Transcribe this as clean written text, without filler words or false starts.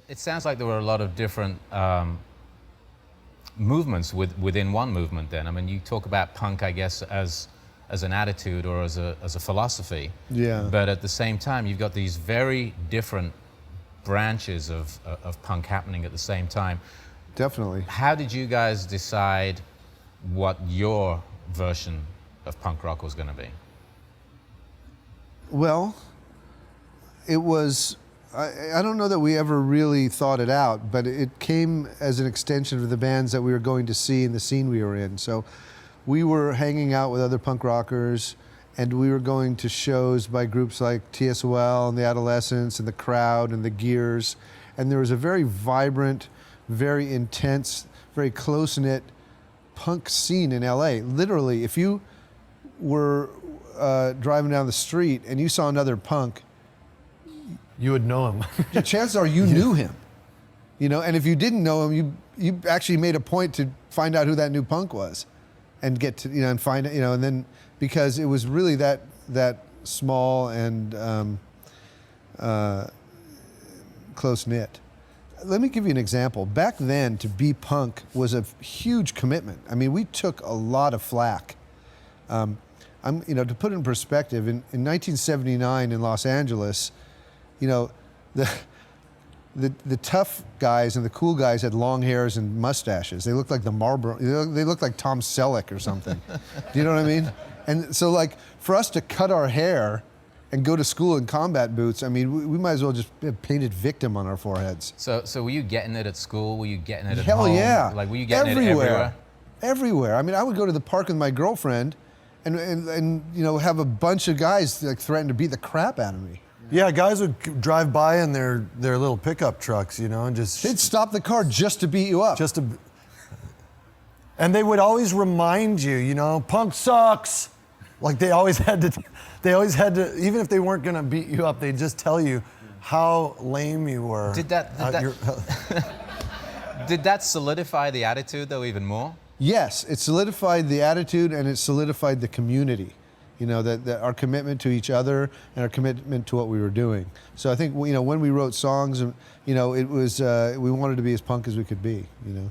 It sounds like there were a lot of different movements within one movement then. I mean, you talk about punk, I guess, as an attitude or as a philosophy. Yeah. But at the same time, you've got these very different branches of punk happening at the same time. Definitely. How did you guys decide what your version of punk rock was going to be? Well, it was, I don't know that we ever really thought it out, but it came as an extension of the bands that we were going to see in the scene we were in. So we were hanging out with other punk rockers, and we were going to shows by groups like TSOL and the Adolescents and the Crowd and the Gears. And there was a very vibrant, very intense, very close-knit punk scene in LA. Literally, if you were driving down the street and you saw another punk, you would know him. the chances are you knew him, you know. And if you didn't know him, you actually made a point to find out who that new punk was, and get to, you know, and find it, you know, and then because it was really that small and close knit. Let me give you an example. Back then, to be punk was a huge commitment. I mean, we took a lot of flack. You know, to put it in perspective, in 1979 in Los Angeles, you know, the tough guys and the cool guys had long hairs and mustaches. They looked like the Marlboro. They looked like Tom Selleck or something. Do you know what I mean? And so, like, for us to cut our hair and go to school in combat boots, I mean, we might as well just have painted victim on our foreheads. So were you getting it at school? Were you getting it at Hell home? yeah. Like, were you getting it everywhere? Everywhere. I mean, I would go to the park with my girlfriend and you know, have a bunch of guys like threaten to beat the crap out of me. Yeah, guys would drive by in their little pickup trucks, you know, and just... They'd stop the car just to beat you up. And they would always remind you, you know, punk sucks. Like they always had to, even if they weren't gonna beat you up, they'd just tell you how lame you were. Did that solidify the attitude though even more? Yes, it solidified the attitude and it solidified the community. You know, that our commitment to each other and our commitment to what we were doing. So I think, you know, when we wrote songs, you know, it was, we wanted to be as punk as we could be, you know.